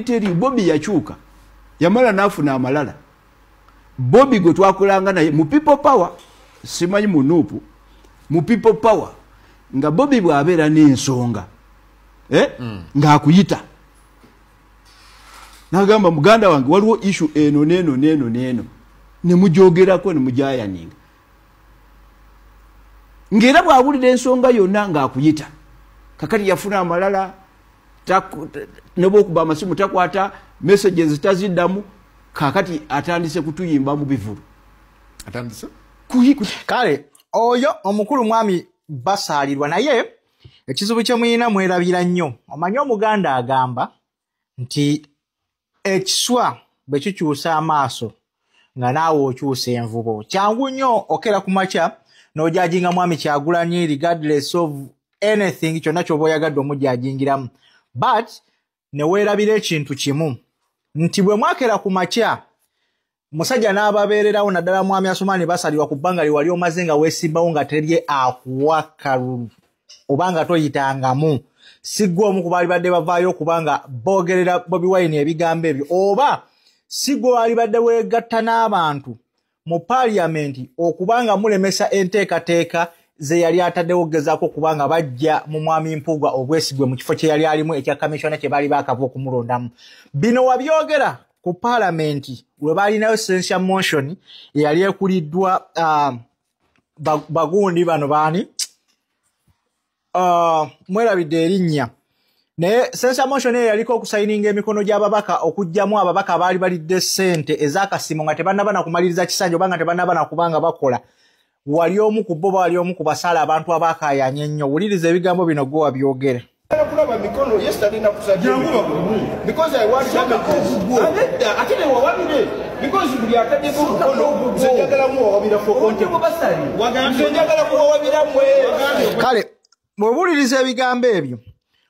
Teri Bobby yachuka. Yamala nafuna amalala. Bobby gwe twakulanga naye mu people power simanyi munupu mu people power nga Bobby bw'abeera n'ensonga nga akuyita nagamba muganda wange waliwo issue eno neno ne mujogerako ne mujayaninga ngera bw'abulira ensonga yonna nga akuyita kakati yafuna amalala nebo okuba amasimu takwata messages taziddamu kakati atandise kutuyimba mu bivulu atandise kale oyo omukulu mwami basalirwa naye ekizibu kye muyina mwerabira nnyo omanyi omuganda agamba nti ekiswa bwe kikyusa amaaso nga naawe okyusa envubo kyangu nnyo okera ku makya n'ojajinga mwami Kyagulanyi regardless of anything kyonna ky'oba oyagadde omujajingiramu but ne weerabira ekintu kimu nti bwe mwakera ku makya musajja n'ababeererawo naddala mwami Asumani basalirwa ku bbanga liwali omaze nga weesimbawo nga terye akuwa kalulu oba nga toyitangamu sigwe omu ku baali badde bavaayo okubanga boogerera Bobi Wine ebigambo ebyo oba sigwe wali badde weegatta n'abantu mu parliament okubanga mulemesa enteekateeka ze yali ataddewo okugezaako okubanga bajja mu mwami Mpugwa obwesigwe mu kifo kye yali alimu ekya kamishona kye baali baakava okumulondamu bino wabyogera ku parliament we baalinayo censure motion eyali ekuliddwa bagundi bano baani mwerabidde erinnya naye censure motion eyo yaliko okusayininga emikono gy'ababaka okugjamu ababaka baali balidde ssente ez'akasiimo nga tebannaba na kumaliriza kisanja oba nga tebannaba na kubanga bakola wali omu ku bo wali omu ku basala abantu abakaayanya ennyo wuliriza ebigambo bino gwe wabyogera kulaba mikono yesterday na kusajja because I want to atine wawabire because buli atadde ku mikono zenjagala mu wawabira for content wagambye zenjagala ku wawabira mwe kale mwebuliriza ebigambo ebyo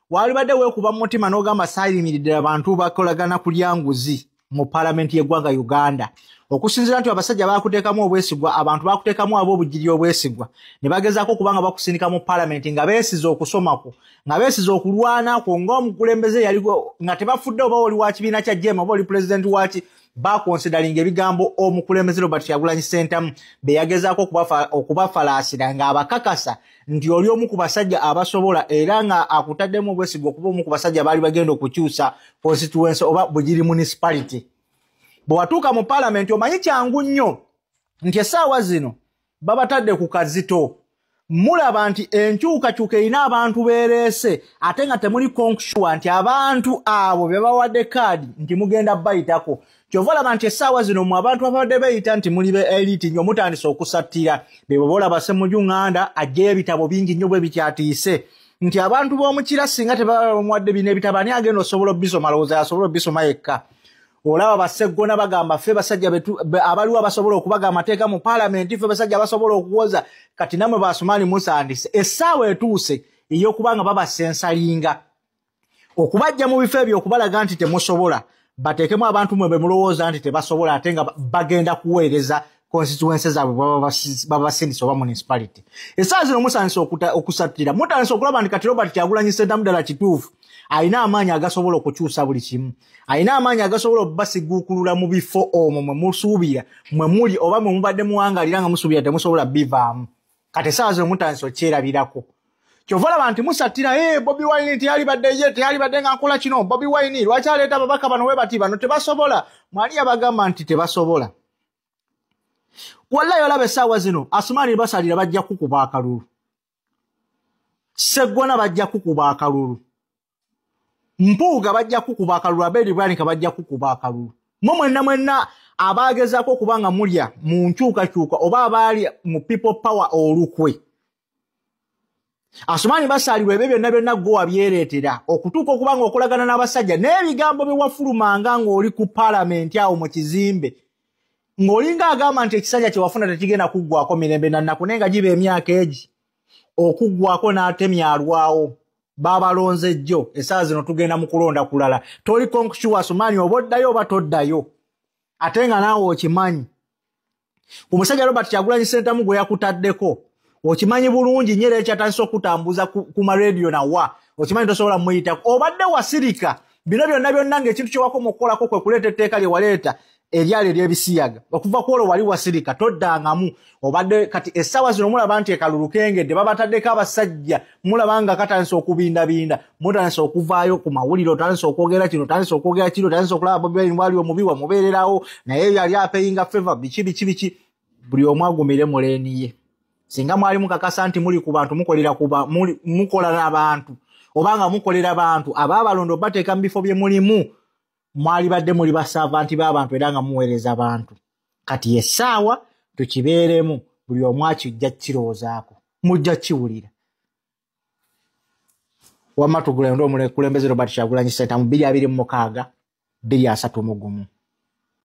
wali badde weekuba mu mutima n'ogamba saayimiridde abantu bakolagana ku lyanguzi mu palamenti y'eggwanga Uganda okusinziira nti abasajja baakuteekamu obwesigwa abantu baakuteekamu ab'obujiri obwesigwa ne bagezaako okubanga bakusindika mu palamenti nga beesize okusomako nga beesize okulwanako ng'omukulembeze yaliko nga tebafudde oba oli wa kibiina kya jema oba oli pulezidenti waki bakonsidalinga ebigambo omukulembeze Robert Kyagulanyi Ssentamu be yagezaako okubafalaasira ng'abakakasa nti oli omu ku basajja abasobola era nga akutaddemu obwesigwa okuba omu ku basajja baali bagenda okukyusa constituency oba bugiri municipality bwe watuuka mu parliament omanyi kyangu nnyo nti essaawa zino babatadde ku kazito mulaba nti enkyukakyuka erina abantu beereese ate nga temuli konkushuwa nti abantu abo be bawadde kaadi nti mugenda bayitako kyova olaba nti essaawa zino mu abantu ababadde beeyita nti muli be elite nnyo mutandise okusattira be bwe boolaba Ssemujjuŋŋanda ajjayo ebitabo bingi nnyo bwe bikyatiise nti abantu b'omukira singa tebamuwadde bino ebitabo ani agenda osobola obisoma alowooza asobola obisoma yekka olaba baseggona bagamba ffe basajja abaliwo abasobola okubaga amateeka mu palamenti ffe basajja abasobola okuwoza kati namwe Basumani musandise essaawa etuuse ey'okubanga babasensalinga okubajja mu bifo ebyo okubalaga nti temusobola bateekemu abantu mwe be mulowooza nti tebasobola ate nga bagenda kuweereza constituency zaabwe babasindisa oba municipality essaawa zino musandise okusattira mutandise okulaba nti kati Robert Kyagulanyi Ssentamu ddala kituufu alina amaanyi agasobola okukyusa buli kimu alina amaanyi agasobola okubasiguukulula mu bifo omwo mwe musuubira mwe muli oba mwe mubadde muwangalira nga musuubira temusobola bivaamu kati essaawa zino mutandise okyerabirako kyova olaba nti musattira Bobi Wine teyali badde nga nkola kino Bobi Wine lwaki aleeta ababaka bano we bati bano tebasobola mwali abagamba nti tebasobola wallahi olaba essaawa zino Asumani basalira bajja kukuba akalulu Sseggona bajja kukuba akalulu Mpuuga bajja kukuba akalulu Abedi Bwanika bajja kukuba akalulu mwenna abaagezaako okubanga mulya mu nkyukakyuka oba abaali mu people power olukwe Asumani basalirwa ebyo byonna gwe wabyereetera okutuuka okubanga okolagana n'abasajja n'ebigambo bye wafulumanga ng'oli ku palamenti awo mu kizimbe ng'olinga agamba nti ekisanja kye wafuna tekigenda kuggwako mirembe na nnaku naye nga giba emyaka egi okuggwako n'atemyalwawo babalonze jjo essaawa zino tugenda mu kulonda kulala toli konkushuwa Asumani oba oddayo oba toddayo ate nga naawe okimanyi omusajja Robert Kyagulanyi Ssentamu gwe yakutaddeko okimanyi bulungi nyere ekyatandise okutambuza ku maredio nawa okimanyi tosobola muyitako obadde wasirika bino byonna ng'ekintu kye wakoma okukolako kwe kuleeta etteeka lye waleeta eryali ery'ebisiyaga okuva ku olwo wali wasirika toddangamu obadde kati essaawa zino mulaba nti ekalulu kengedde babataddeko abasajja mulaba nga katandise okubindabinda mutandise okuvaayo ku mawulire otandise okwogera kino otandise okwogera kino otandise okulaba Bobi Wine wali omubi wamubeererawo naye yali apeyinga favor biki buli omu agumire mu leeni ye singa mwali mukakasa nti muli ku bantu mukola n'abantu obanga mukolera bantu ababalondo bateeka mu bifo bye mulimu mwali badde muli basavanti b'abantu era nga muweereza abantu kati essaawa tukibeeremu buli omu akijja kirowoozaako mujja kiwulira wamma tugula ndo omukulembeze Robert Kyagulanyi Ssentamu 2026 231